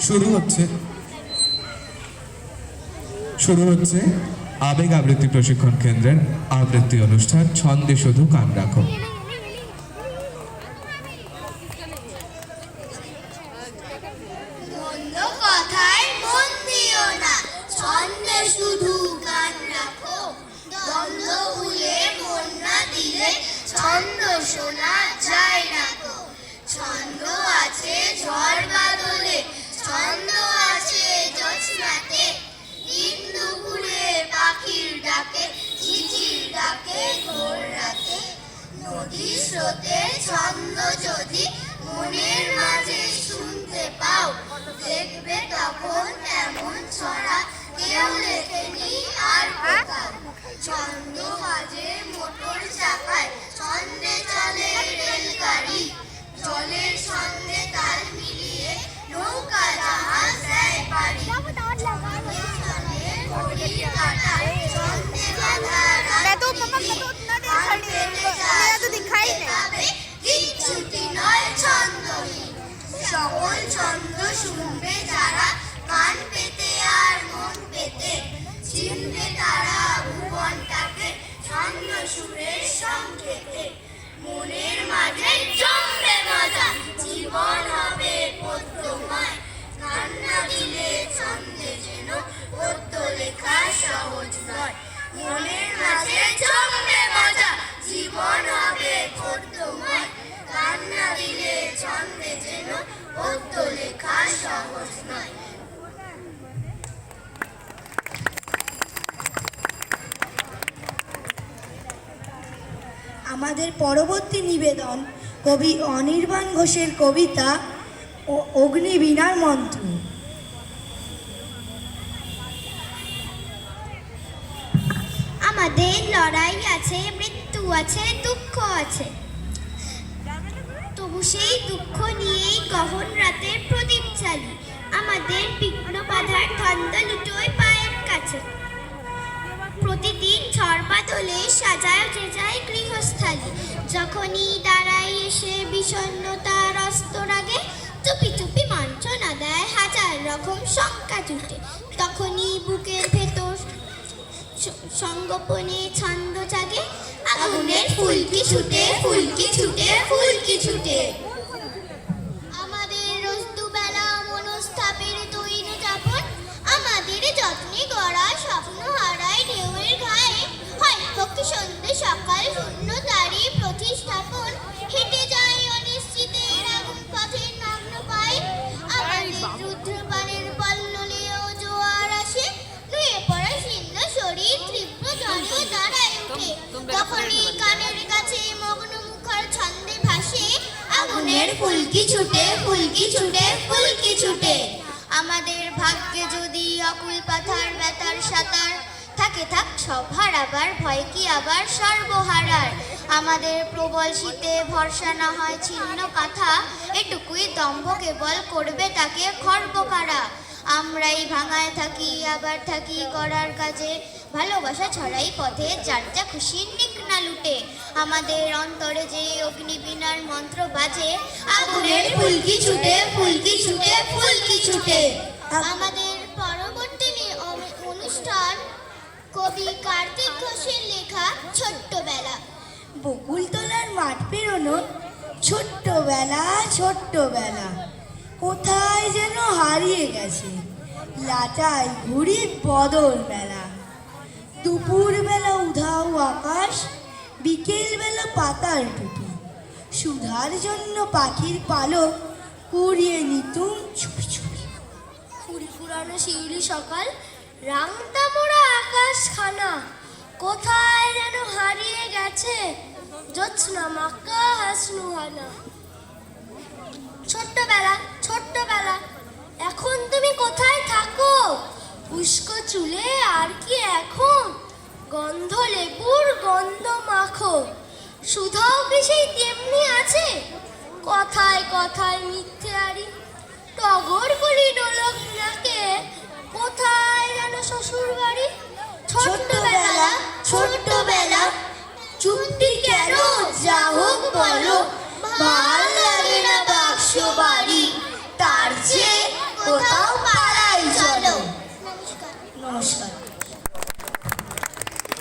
শুরু হচ্ছে আবেগ আবৃত্তি প্রশিক্ষণ কেন্দ্রের আবৃত্তি অনুষ্ঠান ছন্দে শুধু কান রাখো। ছন্দ শোনা যায় না গো, ছন্দ আছে ঝড় বাদলে, ছন্দ আছে জ্যোৎস্নাতে, দিন দুপুরে পাখির ডাকে, ঝিঝির ডাকে ভোর রাতে। নদীর স্রোতের ছন্দ যদি মনের মাঝে শুনতে পাও, দেখবে তখন এমন ছড়া কেউ লেখেনি আর কোথাও। ছন্দ বাজে মোটর চাকায়, ছন্দে চলে রেলগাড়ি, জলের সঙ্গে তাল মিলিয়ে নৌকা জাহাজ দেয় পাড়ি। ছন্দে চলে ঘড়ির কাঁটা, ছন্দে বাঁধা কিচ্ছুটি নয় ছন্দহীন। সকল ছন্দ শুনবে যারা, কান পেতে আর মন পেতে, চিনবে তারা ভুবনটাকে ছন্দ সুরের সংকেতে। মনের মাঝে জমবে মজা, জীবন হবে পদ্যময়, গান না দিলে ছন্দে যেন পদ্য লেখা সহজ নয়। মনের মাঝে জমবে মজা, জীবন হবে পদ্যময়, গান না দিলে ছন্দে যেন পদ্য লেখা সহজ নয়। আমাদের পরবর্তী নিবেদন কবি অনির্বাণ ঘোষের কবিতা অগ্নিবীণার মন্ত্র। আমাদের লড়াই আছে, মৃত্যু আছে, দুঃখ আছে, তবু সেই দুঃখ নিয়েই গহন রাতের প্রদীপ জ্বালি। আমাদের বিঘ্ন বাধার ধন্দা লুটোয় পায়ের কাছে, প্রতিদিন ঝড় বাদলে সাজায় যে যায় গৃহস্থালী। যখনই দাঁড়াই এসে বিষণ্ণতার অস্তরাগে, চুপি চুপি মন্ত্রণা দেয় হাজার রকম শঙ্কা জুটে। তখনই বুকের ভেতর সঙ্গোপনে ছন্দ জাগে, আগুনের ফুলকি ছুটে ফুলকি ছুটে ফুলকি ছুটে। আমাদের রোজ দুবেলা মনস্তাপের দৈন যাপন, আমাদের যত্নে গড়া স্বপ্ন হারায় ঢেউয়ের ঘায়ে। হয় পক্ষে সন্ধ্যে সকাল শূন্য তারই প্রতিস্থাপন, হেঁটে যায় অনিশ্চিতের আগুন পথের নগ্ন পায়। আমাদের রুদ্রপানের পল্ললেও জোয়ার আসে, নুয়ে পড়া শীর্ণ শরীর তীব্র জলেও দাঁড়ায় উঠে। তখনই কানের কাছে মগ্ন মুখর ছন্দে ভাসে, আগুনের ফুলকি ছুটে ফুলকি ছুটে ফুলকি ছুটে। আমাদের ভাগ্যে যদি অকুল পাথার ব্যথার সাঁতার থাকে, থাক সব হারাবার ভয় কি আবার সর্বহারার। আমাদের প্রবল শীতে ভরসা না হয় ছিন্ন কাঁথা, এটুকুই দম্ভ কেবল করবে তাকে খর্ব কারা। আমরাই ভাঙায় থাকি আবার থাকি করার কাজে, ভালোবাসা ছড়াই পথে যার যা খুশি নিক না লুটে। আমাদের অন্তরে যে অগ্নিবীণার মন্ত্র বাজে, আগুনের ফুলকি ছুটে ফুলকি ছুটে ফুলকি ছুটে। আমাদের পরবর্তী অনুষ্ঠান কবি কার্তিক ঘোষের লেখা ছোট্টবেলা। বকুলতলার মাঠ পেরোনো ছোট্টবেলা ছোট্টবেলা, কোথায় যেন হারিয়ে গেছে লাটাই ঘুড়ি বদল বেলা। দুপুরবেলা উধাও আকাশ, বিকেলবেলা পাতার টুপি, সুধার জন্য পাখির পালক কুড়িয়ে নিতুম চুপি চুপি। ফুরফুরানো শিউলি সকাল, রাংটা মোড়া আকাশ খানা, কোথায় যেন হারিয়ে গেছে জ্যোৎস্না মাক্কা হাসনুহানা। ছোট্টবেলা ছোট্টবেলা, এখন তুমি কোথায় থাকো? উস্কো চুলে আর কি এখন গন্ধ লেবুর গন্ধ মাখো? সুধাও কি সেই তেমনি আছে? কথায় কথায় মিথ্যে আরি, টগর করি ডোলক নাকে, কোথায় যেন শ্বশুর বাড়ি। ছোট্টবেলা ছোট্টবেলা, চুপটি কেন যা হোক বলো, ভাল লাগে না বাক্স বাড়ি, তার চেয়ে কোথায় নমস্কার।